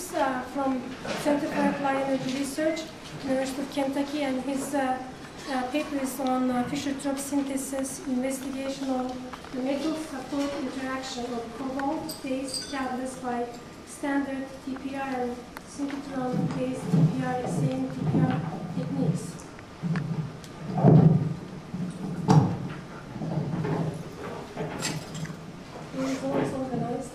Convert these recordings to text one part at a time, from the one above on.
Phillips from Center for Applied Energy Research, University of Kentucky, and his paper is on Fischer-Tropsch synthesis, investigation of the metal support interaction of cobalt-based catalysts by standard TPR and synchrotron-based TPR XANES TPR techniques. It is always organized.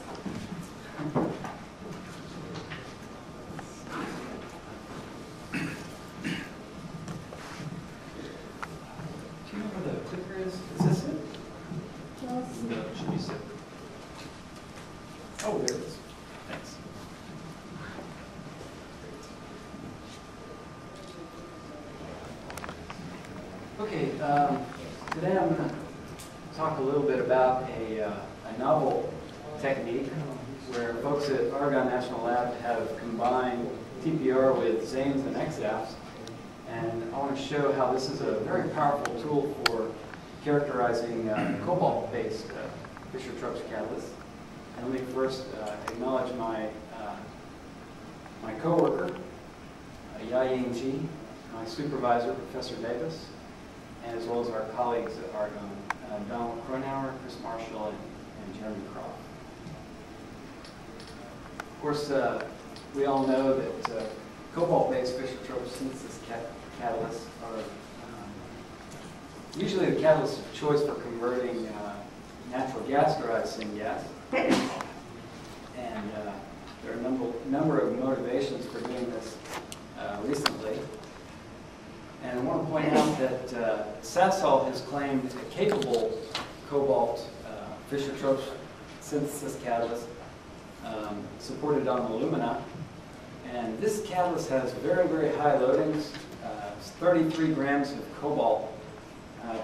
Oh, there it is. Thanks. Okay, today I'm going to talk a little bit about a novel technique where folks at Oregon National Lab have combined TPR with XANES and EXAFS, and I want to show how this is a very powerful tool for characterizing cobalt-based Fischer-Tropsch catalysts. And let me first acknowledge my coworker, Yaying Ji, my supervisor, Professor Davis, as well as our colleagues at Oregon, Donald Kronauer, Chris Marshall, and Jeremy Croft. Of course, we all know that cobalt-based Fischer-Tropsch synthesis catalysts are usually the catalyst of choice for converting natural gas-derived syngas. And there are a number of motivations for doing this recently. And I want to point out that Sasol has claimed a capable cobalt Fischer-Tropsch synthesis catalyst supported on alumina. And this catalyst has very, very high loadings. It's 33 grams of cobalt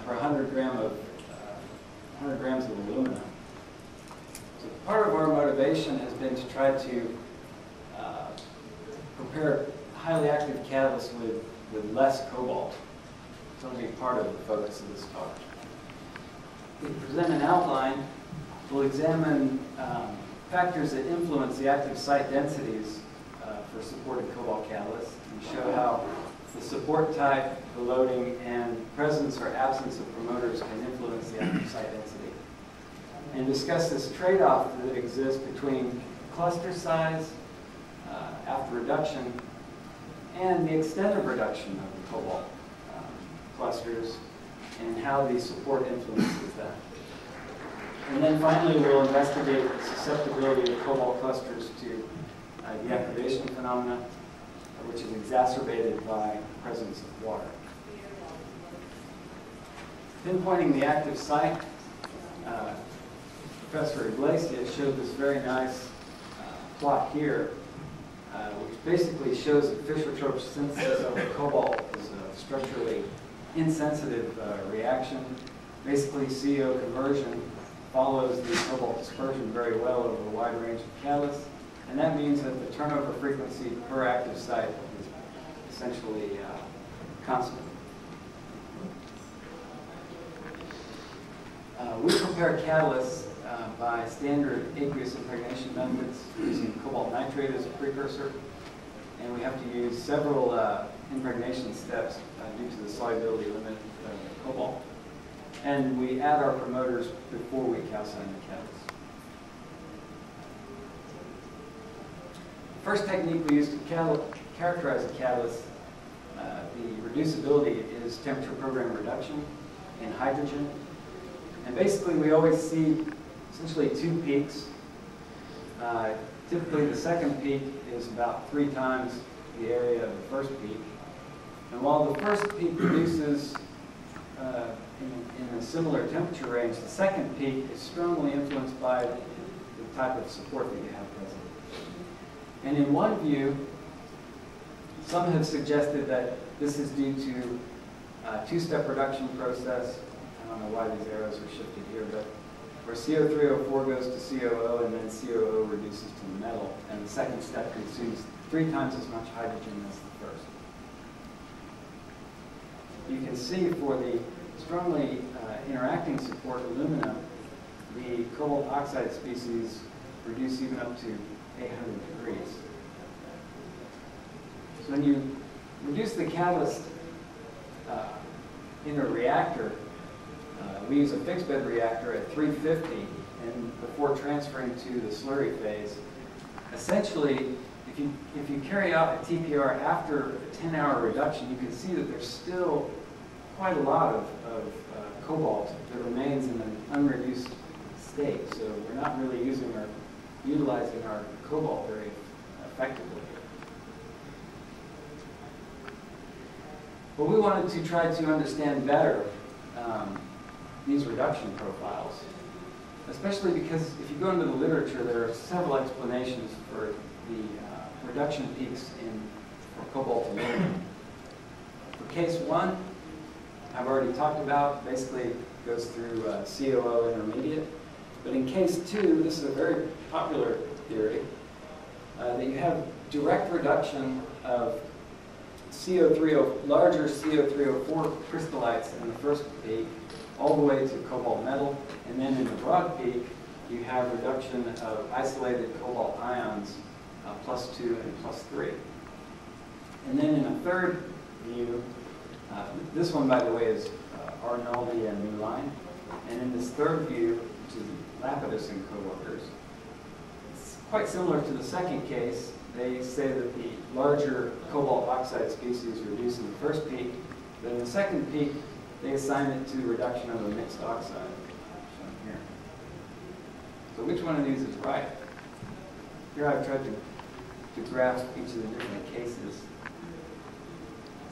per 100 grams of alumina. So part of our motivation has been to try to prepare highly active catalysts with less cobalt. It's going to be part of the focus of this talk. We present an outline. We'll examine factors that influence the active site densities for supported cobalt catalysts and show how the support type, the loading, and presence or absence of promoters can influence the active site density. And discuss this trade-off that exists between cluster size after reduction and the extent of reduction of the cobalt clusters and how the support influences that. And then finally, we'll investigate the susceptibility of cobalt clusters to deactivation phenomena, which is exacerbated by the presence of water. Pinpointing the active site, Professor Iglesias showed this very nice plot here, which basically shows that Fischer-Tropsch synthesis of cobalt is a structurally insensitive reaction. Basically, CO conversion follows the cobalt dispersion very well over a wide range of catalysts, and that means that the turnover frequency per active site is essentially constant. We prepare catalysts by standard aqueous impregnation methods using cobalt nitrate as a precursor, and we have to use several impregnation steps due to the solubility limit of cobalt. And we add our promoters before we calcine the catalyst. First technique we use to characterize a catalyst, the reducibility, is temperature program reduction in hydrogen. And basically we always see essentially two peaks. Typically the second peak is about 3 times the area of the first peak. And while the first peak reduces in a similar temperature range, the second peak is strongly influenced by the type of support that you have present. And in one view, some have suggested that this is due to a 2-step reduction process. I don't know why these arrows are shifted here, but where CO3O4 goes to COO and then COO reduces to the metal, and the second step consumes 3 times as much hydrogen as the first. You can see for the strongly interacting support alumina, the cobalt oxide species reduce even up to 800 degrees. when you reduce the catalyst in a reactor, we use a fixed bed reactor at 350, and before transferring to the slurry phase, essentially, if you carry out a TPR after a 10-hour reduction, you can see that there's still quite a lot of cobalt that remains in an unreduced state. So we're not really utilizing our cobalt very effectively. But we wanted to try to understand better these reduction profiles, especially because if you go into the literature, there are several explanations for the reduction peaks for cobalt aluminum. For case 1, I've already talked about, basically goes through COO intermediate. But in case 2, this is a very popular theory, that you have direct reduction of larger CO304 crystallites in the first peak, all the way to cobalt metal, and then in the broad peak, you have reduction of isolated cobalt ions, +2 and +3. And then in a third view, this one, by the way, is Arnoldi and New Line, and in this third view, which is Lapidus and co-workers, it's quite similar to the second case. They say that the larger cobalt oxide species reduce in the first peak, but in the second peak, they assign it to reduction of a mixed oxide, shown here. So which one of these is right? Here I've tried to graph each of the different cases.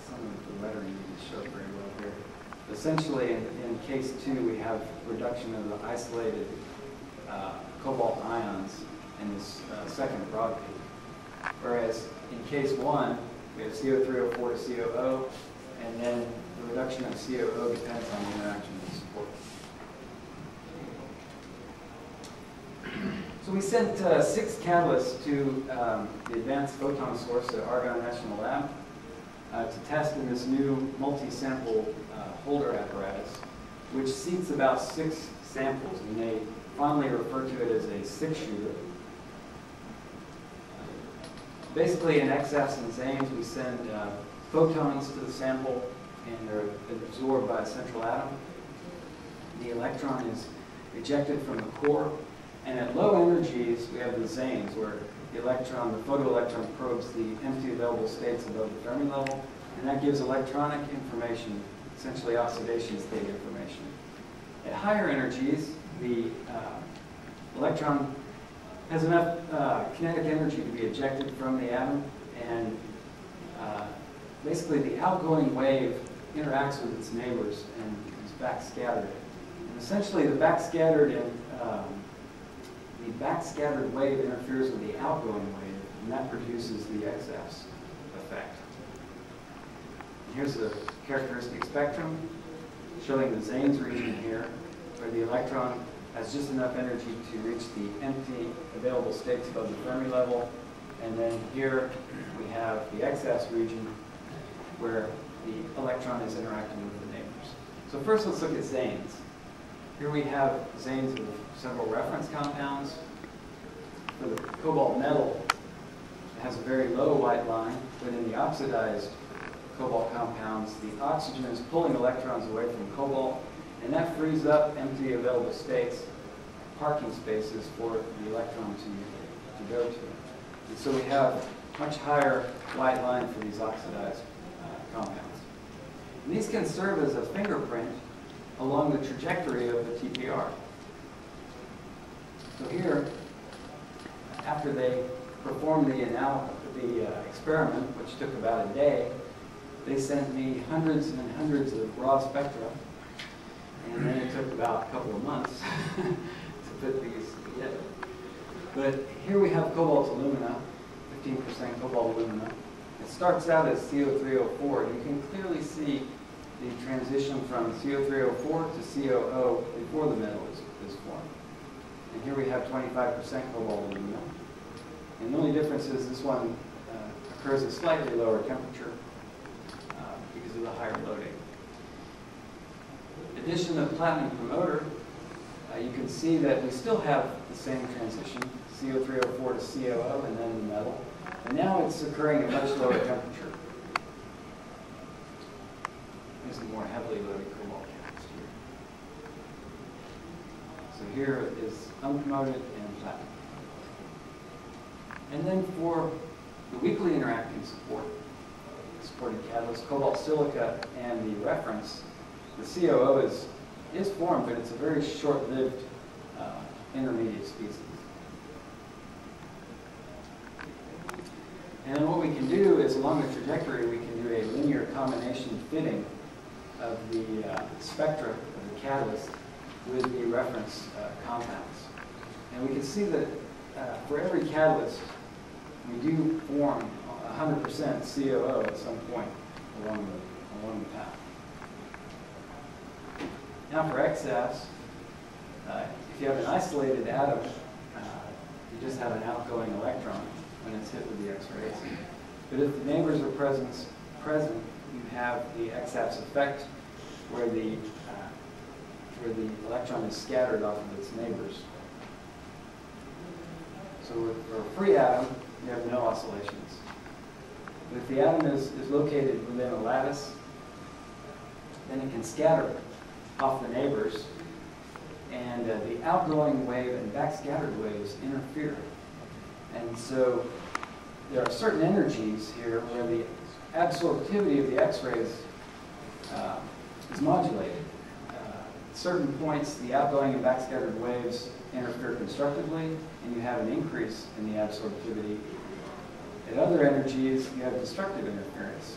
Some of the lettering didn't show very well here. Essentially, in case 2, we have reduction of the isolated cobalt ions in this second broad peak. Whereas in case 1, we have CO304 to COO, and then the reduction of COO depends on the interaction with the support. So we sent 6 catalysts to the Advanced Photon Source at Argonne National Lab to test in this new multi-sample holder apparatus, which seats about 6 samples, and they fondly refer to it as a 6-shooter. Basically, in XAFS and XANES, we send photons to the sample, and they're absorbed by a central atom. The electron is ejected from the core, and at low energies, we have the XANES, where the photoelectron probes the empty available states above the Fermi level, and that gives electronic information, essentially oxidation state information. At higher energies, the electron has enough kinetic energy to be ejected from the atom, and basically the outgoing wave interacts with its neighbors and is backscattered. And essentially the backscattered wave interferes with the outgoing wave, and that produces the XAFS effect. And here's the characteristic spectrum showing the XANES region here, where the electron has just enough energy to reach the empty available states above the Fermi level. And then here we have the XAFS region, where the electron is interacting with the neighbors. So first let's look at XANES. Here we have XANES with several reference compounds. For the cobalt metal, it has a very low white line, but in the oxidized cobalt compounds, the oxygen is pulling electrons away from cobalt, and that frees up empty available states, parking spaces for the electron to go to. And so we have much higher white line for these oxidized compounds. And these can serve as a fingerprint along the trajectory of the TPR. So here, after they performed the experiment, which took about a day, they sent me hundreds and hundreds of raw spectra, and then it took about a couple of months to put these together. But here we have cobalt alumina, 15% cobalt alumina. It starts out as CO304, and you can clearly see the transition from CO304 to COO before the metal is formed. And here we have 25% cobalt alumina. And the only difference is this one occurs at slightly lower temperature because of the higher loading. Addition of platinum promoter, you can see that we still have the same transition, CO304 to COO and then the metal. And now it's occurring at much lower temperature. Here's the more heavily loaded cobalt catalyst here. So here is unpromoted and platinum. And then for the weakly interacting supported catalyst, cobalt silica and the reference, the COO is formed, but it's a very short-lived intermediate species. And then what we can do is, along the trajectory, we can do a linear combination fitting of the spectra of the catalyst with the reference compounds. And we can see that for every catalyst, we do form 100% COO at some point along the path. Now for XAFs, if you have an isolated atom, you just have an outgoing electron when it's hit with the X-rays. But if the neighbors are present, you have the XAFs effect, where the electron is scattered off of its neighbors. So for a free atom, you have no oscillations. But if the atom is located within a lattice, then it can scatter off the neighbors, and the outgoing wave and backscattered waves interfere. And so there are certain energies here where the absorptivity of the X-rays is modulated. At certain points, the outgoing and backscattered waves interfere constructively, and you have an increase in the absorptivity. At other energies, you have destructive interference,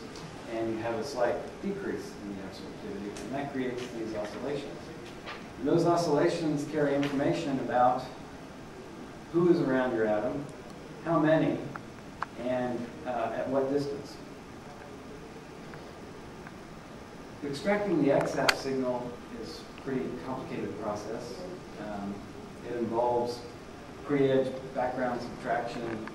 and you have a slight decrease in the absorptivity, and that creates these oscillations. And those oscillations carry information about who is around your atom, how many, and at what distance. Extracting the XAF signal is a pretty complicated process. It involves pre-edge background subtraction,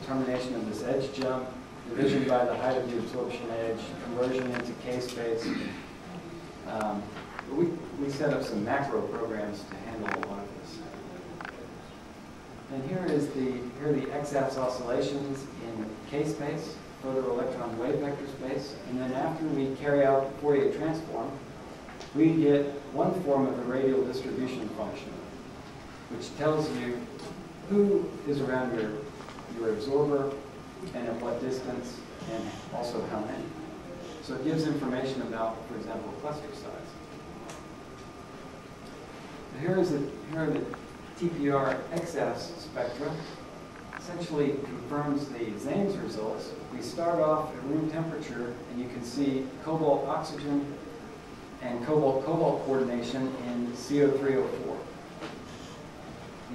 determination of this edge jump, division by the height of the absorption edge, conversion into K-space. We set up some macro programs to handle a lot of this. And here are the XAFs oscillations in K-space, photoelectron wave vector space. And then after we carry out the Fourier transform, we get one form of the radial distribution function, which tells you who is around your absorber and at what distance, and also how many. So it gives information about, for example, cluster size. Here are the TPR XAFs spectra. Essentially confirms the XANES results. We start off at room temperature, and you can see cobalt-oxygen and cobalt-cobalt coordination in CO304.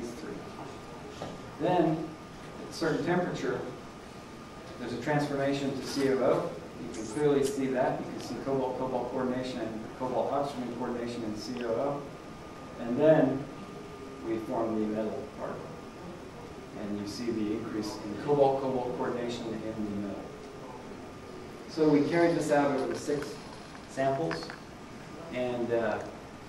These three. Then, at a certain temperature, there's a transformation to COO. You can clearly see that. You can see cobalt-cobalt coordination and cobalt-oxygen coordination in COO. And then we form the metal particle. And you see the increase in cobalt-cobalt coordination in the metal. So we carried this out over the 6 samples. And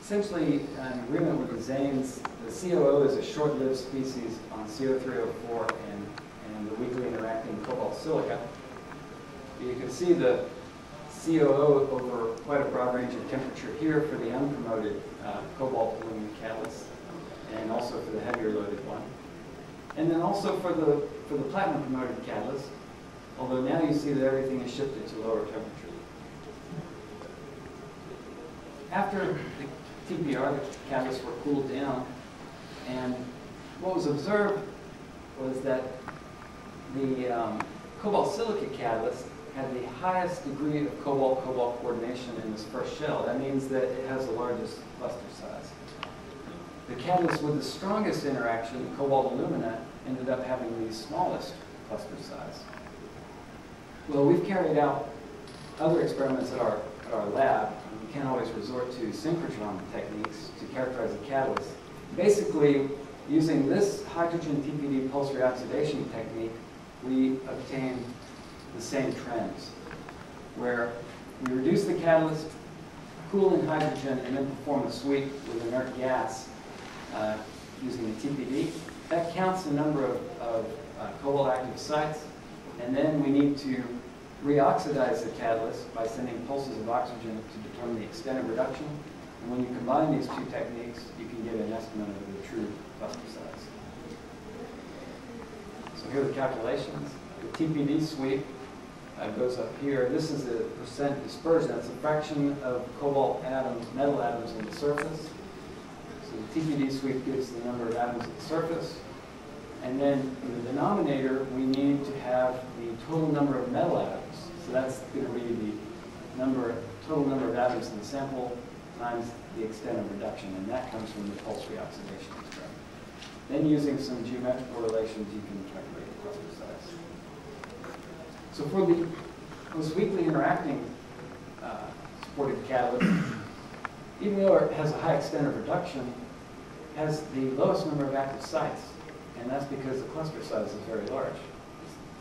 essentially, in agreement with the XANES, the COO is a short-lived species on CO304 and the weakly interacting cobalt silica. You can see the COO over quite a broad range of temperature here for the unpromoted cobalt aluminum catalyst, and also for the heavier loaded one. And then also for the platinum promoted catalyst, although now you see that everything is shifted to lower temperature. After the TPR, the catalysts were cooled down, and what was observed was that the cobalt silica catalyst had the highest degree of cobalt-cobalt coordination in this first shell. That means that it has the largest cluster size. The catalyst with the strongest interaction, cobalt alumina, ended up having the smallest cluster size. Well, we've carried out other experiments at our lab. We can't always resort to synchrotron techniques to characterize a catalyst. Basically, using this hydrogen TPD pulse reoxidation technique, we obtain the same trends, where we reduce the catalyst, cool in hydrogen, and then perform a sweep with inert gas using the TPD. That counts the number of cobalt active sites, And then we need to reoxidize the catalyst by sending pulses of oxygen to determine the extent of reduction. And when you combine these two techniques, you can get an estimate of the true cluster size. So here are the calculations. The TPD sweep goes up here. This is the percent dispersion. That's a fraction of cobalt atoms, metal atoms on the surface. So the TPD sweep gives the number of atoms at the surface. And then in the denominator, we need to have the total number of metal atoms. So that's going to be the total number of atoms in the sample times the extent of reduction. And that comes from the pulse reoxidation experiment. Then using some geometrical relations, you can calculate the cluster size. So for the most weakly interacting supported catalyst, even though it has a high extent of reduction, has the lowest number of active sites. And that's because the cluster size is very large,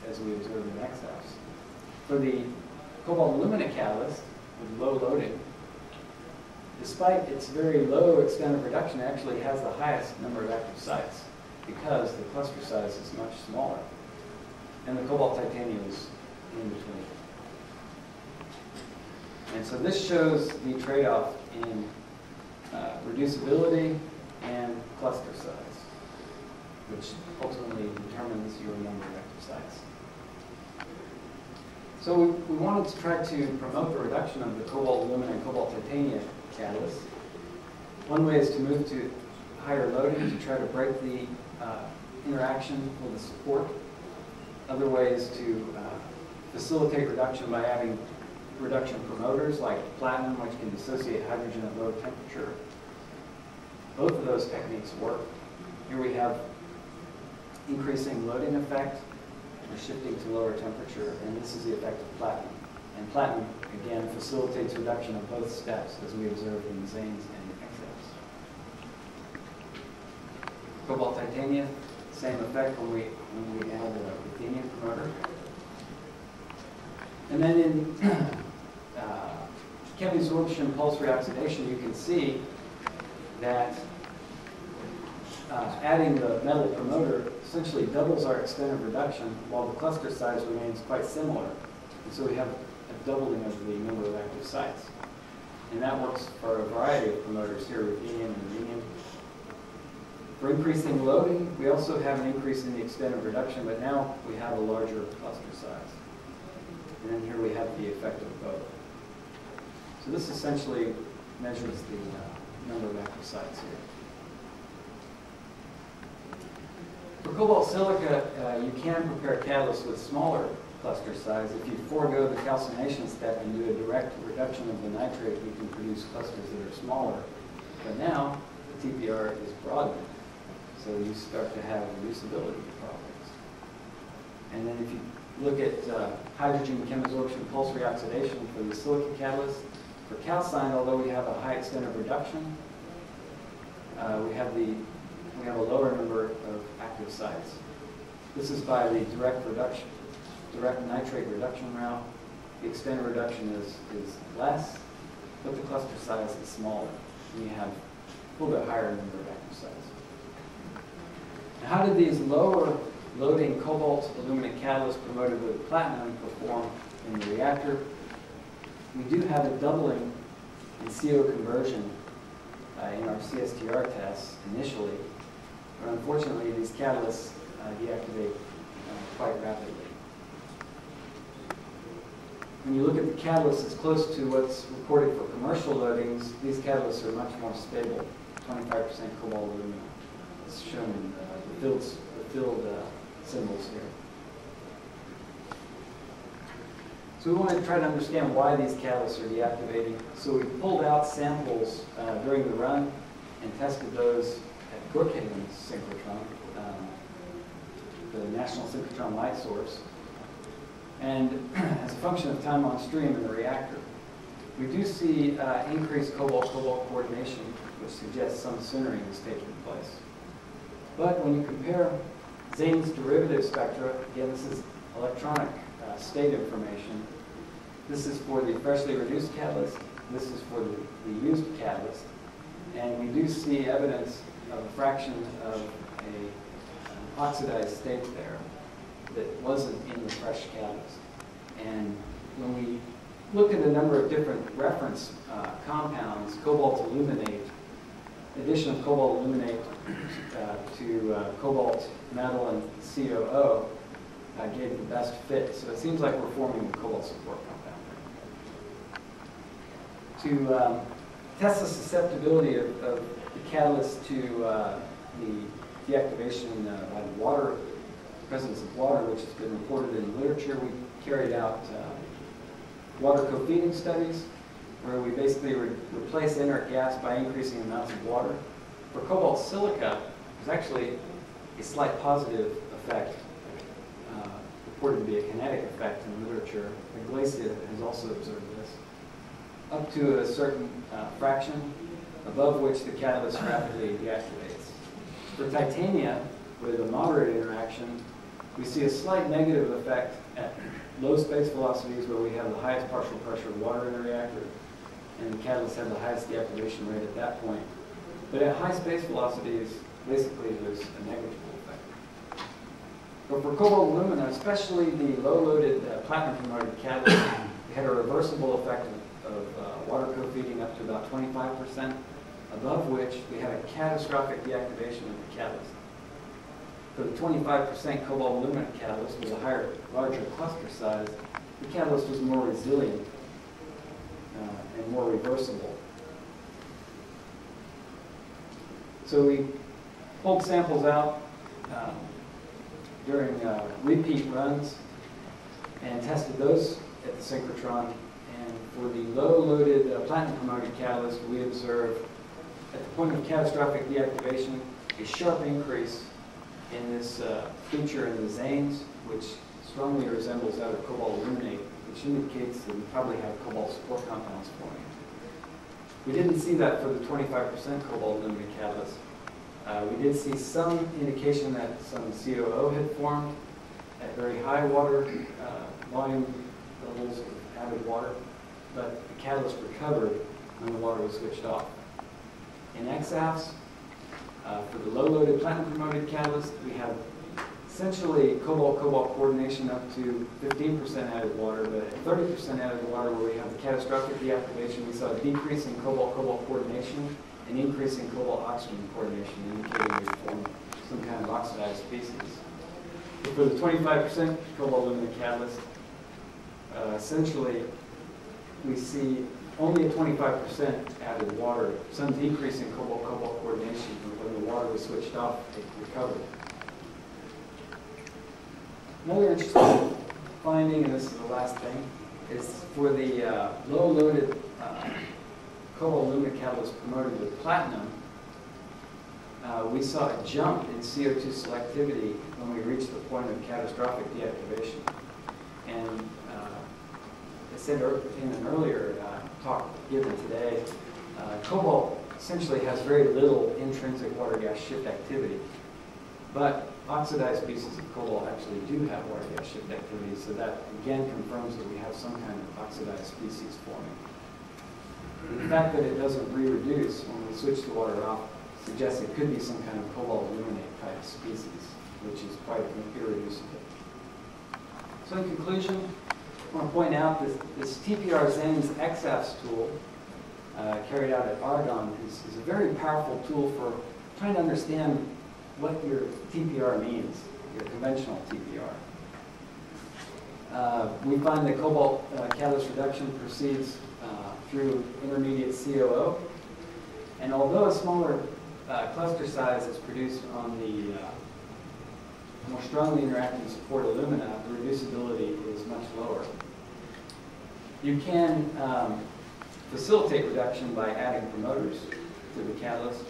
as we observed in EXAFS. For the cobalt aluminum catalyst with low loading, despite its very low extent of reduction, it actually has the highest number of active sites because the cluster size is much smaller. And the cobalt titanium is in between. And so this shows the trade-off in reducibility and cluster size, which ultimately determines your number of active sites. So we wanted to try to promote the reduction of the cobalt aluminum and cobalt titanium catalysts. One way is to move to higher loading to try to break the interaction with the support. Other ways to facilitate reduction by adding reduction promoters like platinum, which can dissociate hydrogen at low temperature. Both of those techniques work. Here we have increasing loading effect. We're shifting to lower temperature, and this is the effect of platinum. And platinum, again, facilitates reduction of both steps, as we observed in XANES and EXAFS. Cobalt titanium, same effect when we add a ruthenium promoter. And then in chemical absorption pulse reoxidation, you can see that adding the metal promoter essentially doubles our extent of reduction while the cluster size remains quite similar. And so we have a doubling of the number of active sites. And that works for a variety of promoters here, ruthenium and rhenium. For increasing loading, we also have an increase in the extent of reduction, but now we have a larger cluster size. And then here we have the effect of both. So this essentially measures the number of active sites here. For cobalt silica, you can prepare catalysts with smaller cluster size. If you forego the calcination step and do a direct reduction of the nitrate, we can produce clusters that are smaller. But now, the TPR is broadened, so you start to have reducibility problems. And then if you look at hydrogen chemabsorption pulse reoxidation for the silica catalyst, for calcined, although we have a high extent of reduction, we have a lower number of active sites. This is by the direct nitrate reduction route. The extent of reduction is less, but the cluster size is smaller, and you have a little bit higher number of active sites. Now, how did these lower loading cobalt aluminum catalysts promoted with platinum perform in the reactor? We do have a doubling in CO conversion in our CSTR tests initially, but unfortunately these catalysts deactivate quite rapidly. When you look at the catalysts as close to what's reported for commercial loadings, these catalysts are much more stable, 25% cobalt aluminum. It's shown in the filled symbols here. So we wanted to try to understand why these catalysts are deactivating. So we pulled out samples during the run and tested those at Brookhaven's synchrotron, the National Synchrotron Light Source. And as a function of time on stream in the reactor, we do see increased cobalt-cobalt coordination, which suggests some sintering is taking place. But when you compare XANES derivative spectra, again, this is electronic state information. This is for the freshly reduced catalyst. This is for the used catalyst. And we do see evidence of a fraction of an oxidized state there. that wasn't in the fresh catalyst. And when we looked at a number of different reference compounds, cobalt aluminate, addition of cobalt aluminate to cobalt metal and COO gave the best fit. So it seems like we're forming a cobalt support compound. To test the susceptibility of the catalyst to the deactivation by the water, presence of water, which has been reported in the literature, we carried out water co-feeding studies, where we basically replace inert gas by increasing amounts of water. For cobalt silica, there's actually a slight positive effect, reported to be a kinetic effect in the literature. The Glacia has also observed this, up to a certain fraction, above which the catalyst rapidly deactivates. For titania, with a moderate interaction, we see a slight negative effect at low space velocities where we have the highest partial pressure water in the reactor, and the catalyst has the highest deactivation rate at that point. But at high space velocities, basically there's a negligible effect. But for cobalt alumina, especially the low-loaded platinum-promoted catalyst, we had a reversible effect of water co-feeding up to about 25%, above which we had a catastrophic deactivation of the catalyst. For the 25% cobalt alumina catalyst with a larger cluster size, the catalyst was more resilient and more reversible. So we pulled samples out during repeat runs and tested those at the synchrotron. And for the low-loaded platinum-promoted catalyst, we observed at the point of catastrophic deactivation a sharp increase in this feature in the XANES, which strongly resembles that of cobalt aluminate, which indicates that we probably have cobalt support compounds forming. We didn't see that for the 25% cobalt aluminate catalyst. We did see some indication that some COO had formed at very high water volume levels of added water, but the catalyst recovered when the water was switched off. In XAFS, for the low-loaded platinum-promoted catalyst, we have essentially cobalt-cobalt coordination up to 15% added water, but at 30% added water, where we have the catastrophic deactivation, we saw a decrease in cobalt-cobalt coordination and increase in cobalt-oxygen coordination, indicating we formed some kind of oxidized species. But for the 25% cobalt aluminate catalyst, essentially, we see only a 25% added water, some decrease in cobalt-cobalt coordination, but when the water was switched off, it recovered. Another interesting finding, and this is the last thing, is for the low-loaded cobalt aluminate catalyst promoted with platinum, we saw a jump in CO2 selectivity when we reached the point of catastrophic deactivation. And I said in an earlier talk given today, cobalt essentially has very little intrinsic water gas shift activity, but oxidized species of cobalt actually do have water gas shift activity, so that again confirms that we have some kind of oxidized species forming. And the fact that it doesn't re-reduce when we switch the water off suggests it could be some kind of cobalt aluminate type species, which is quite irreducible. So in conclusion, I want to point out this TPR XANES EXAFS tool carried out at Argonne is a very powerful tool for trying to understand what your TPR means, your conventional TPR. We find that cobalt catalyst reduction proceeds through intermediate COO, and although a smaller cluster size is produced on the more strongly interacting support alumina, the reducibility is much lower. You can facilitate reduction by adding promoters to the catalyst,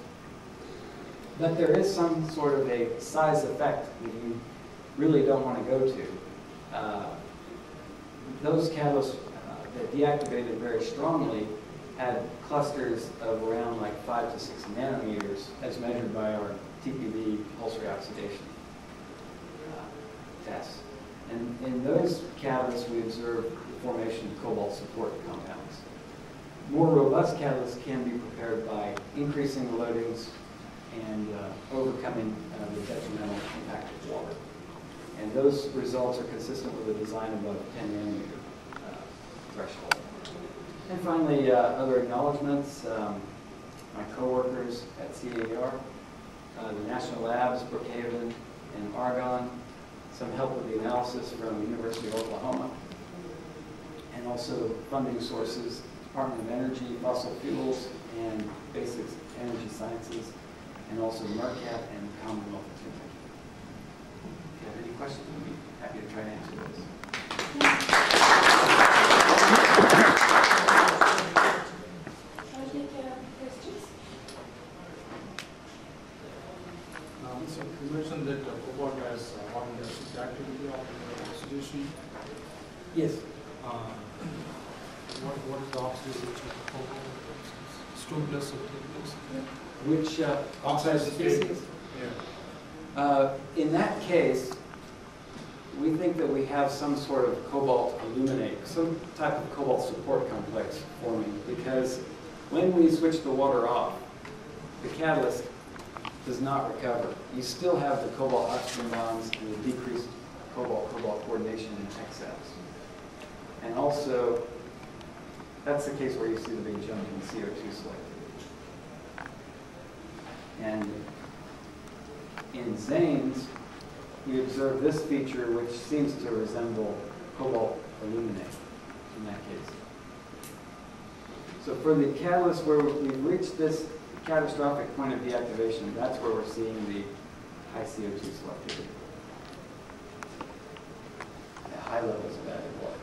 but there is some sort of a size effect that you really don't want to go to. Those catalysts that deactivated very strongly had clusters of around like 5 to 6 nanometers as measured by our TPV pulse reoxidation tests. And in those catalysts, we observed the formation of cobalt support compounds. More robust catalysts can be prepared by increasing the loadings and overcoming the detrimental impact of water. And those results are consistent with a design above 10 nanometer threshold. And finally, other acknowledgments. My coworkers at CAR, the national labs, Brookhaven and Argonne, some help with the analysis from the University of Oklahoma, and also funding sources, Department of Energy, fossil fuels, and basic energy sciences, and also MERCAT and Commonwealth of Kentucky. If you have any questions, I'd be happy to try to answer those. So you mentioned that cobalt has one basic activity of the oxidation. Yes. What is the oxidation of cobalt? Stone plus or plus? Which oxide species? Yeah. In that case, we think that we have some sort of cobalt aluminate, some type of cobalt support complex forming, because when we switch the water off, the catalyst does not recover. You still have the cobalt-oxygen bonds and the decreased cobalt-cobalt coordination in XAFs. And also, that's the case where you see the big jump in CO2 selectivity. And in XANES, we observe this feature which seems to resemble cobalt aluminate in that case. So for the catalyst where we've reached this catastrophic point of deactivation, that's where we're seeing the high CO2 selectivity at high levels of added water.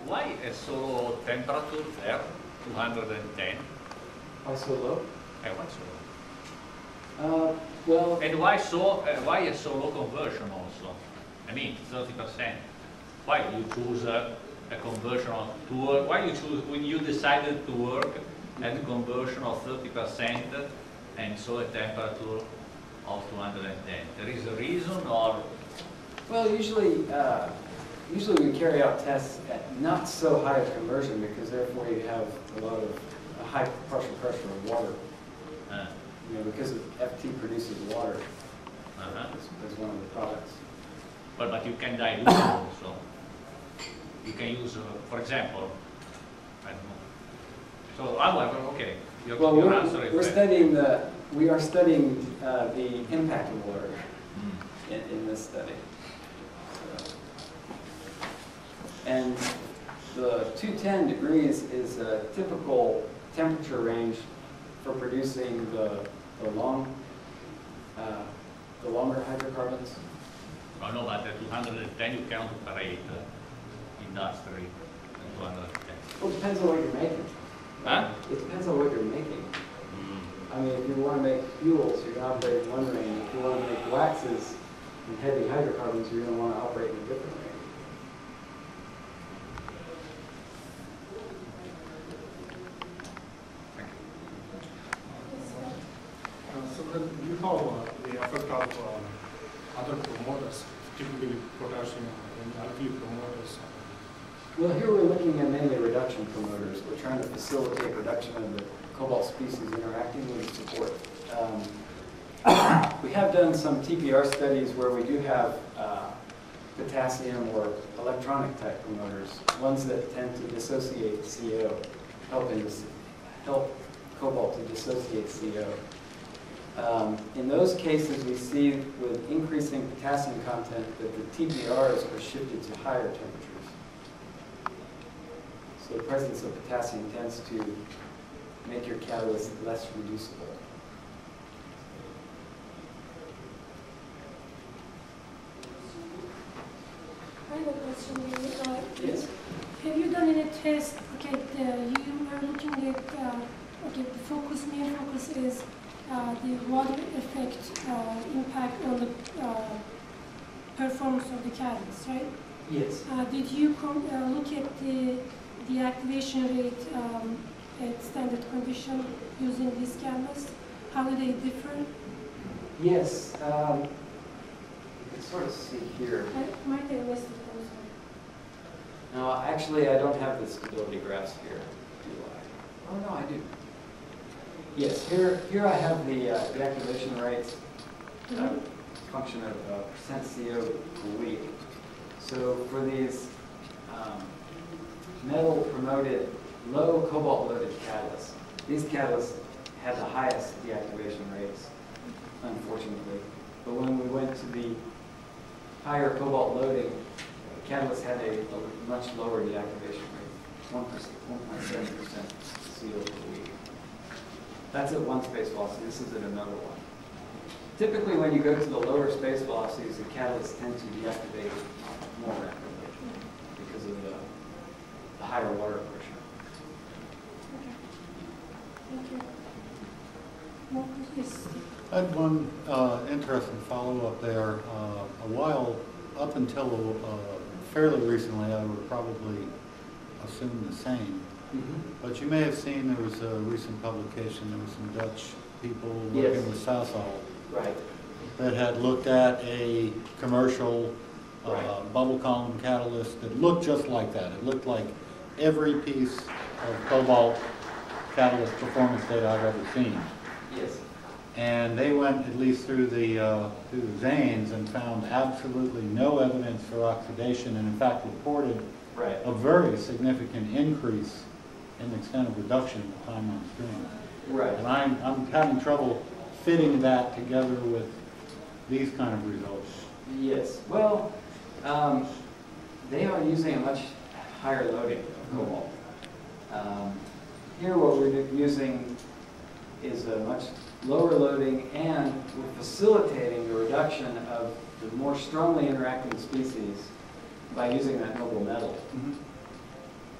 Why a so low temperature there, 210? Why so low? Why so low? Well, And why a so low conversion also? I mean, 30%. Why you choose a conversion of why you choose, when you decided to work at a conversion of 30% and so a temperature of 210? There is a reason, or? well, usually we carry out tests at not so high a conversion because therefore you have a lot of high partial pressure of water. You know, because FT produces water as one of the products. But you can dilute it also. You can use, for example, I don't know. So, however, okay. Well, your answer is we are studying the impact of water in this study. So, and the 210 degrees is a typical temperature range for producing the longer hydrocarbons. Oh, no, but at 210 you can operate industry at 210. Well, it depends on what you're making. Huh? It depends on what you're making. I mean, if you want to make fuels, you're going to operate in one range. If you want to make waxes and heavy hydrocarbons, you're going to want to operate in a different range. So then you have the effect of other promoters, typically potassium and alkali promoters. Well, here we're looking at mainly reduction promoters. We're trying to facilitate reduction of the cobalt species interacting with the support. We have done some TPR studies where we do have potassium or electronic type promoters, ones that tend to dissociate CO, help cobalt to dissociate CO. In those cases, we see with increasing potassium content that the TPRs are shifted to higher temperatures. So the presence of potassium tends to make your catalyst less reducible. I have a question. Yes. Have you done any tests? Okay, you were looking at, okay, the main focus is the water effect impact on the performance of the catalyst, right? Yes. Did you look at the activation rate at standard condition using this catalyst? How do they differ? Yes. You can sort of see here. I might have missed it also. No, actually, I don't have the stability graphs here, do I? Oh, no, I do. Yes, here I have the activation rates function of percent CO per week. So for these metal promoted low cobalt loaded catalysts, these catalysts had the highest deactivation rates, unfortunately. But when we went to the higher cobalt loading, the catalyst had a much lower deactivation rate, 1.7% CO per week. That's at one space velocity. This is at another one. Typically, when you go to the lower space velocities, the catalysts tend to deactivate more rapidly because of the higher water pressure. Okay. Thank you. More questions? I had one interesting follow-up there. A while, up until fairly recently, I would probably assume the same. But you may have seen there was a recent publication, there were some Dutch people working with Sasol that had looked at a commercial bubble column catalyst that looked just like that. It looked like every piece of cobalt catalyst performance data I've ever seen. Yes. And they went at least through the XANES and found absolutely no evidence for oxidation, and in fact reported a very significant increase in the extent of reduction in the time on stream. Right. And I'm having trouble fitting that together with these kind of results. Yes. Well, they are using a much higher loading of cobalt. Here what we're using is a much lower loading, and we're facilitating the reduction of the more strongly interacting species by using that noble metal.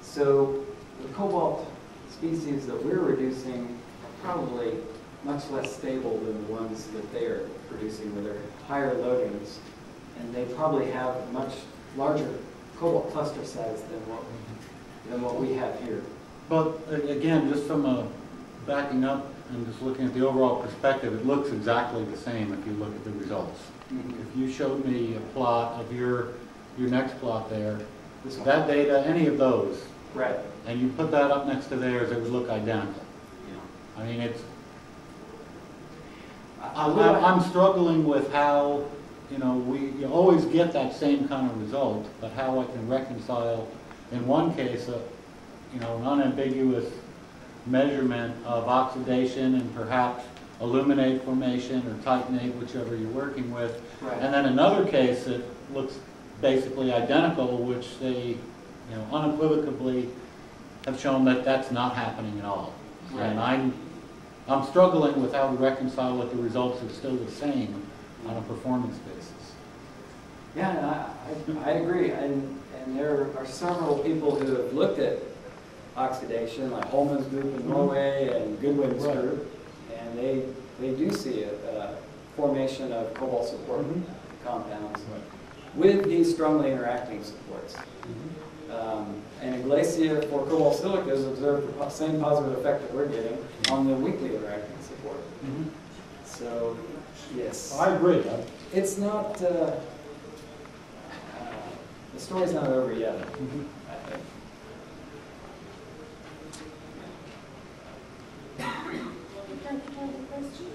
So the cobalt species that we're reducing are probably much less stable than the ones that they are producing with their higher loadings, and they probably have a much larger cobalt cluster size than what we have here. But again, just from a backing up and just looking at the overall perspective, it looks exactly the same if you look at the results. If you showed me a plot of your next plot there, that data, any of those, and you put that up next to theirs, it would look identical. I mean, it's. I'm struggling with how, you always get that same kind of result, but how I can reconcile, in one case, an unambiguous measurement of oxidation and perhaps aluminate formation or titanate, whichever you're working with, and then another case that looks basically identical, which they, unequivocally have shown that that's not happening at all. And I'm struggling with how to reconcile what the results are still the same on a performance basis. Yeah, I agree, and there are several people who have looked at oxidation, like Holman's group in Norway and Goodwin's group, and they do see a formation of cobalt support compounds with these strongly interacting supports. And in Glacia for cobalt silicas observed the same positive effect that we're getting on the weakly interacting support. So, yes. I agree. It's not, the story's not over yet, I think. Time for question?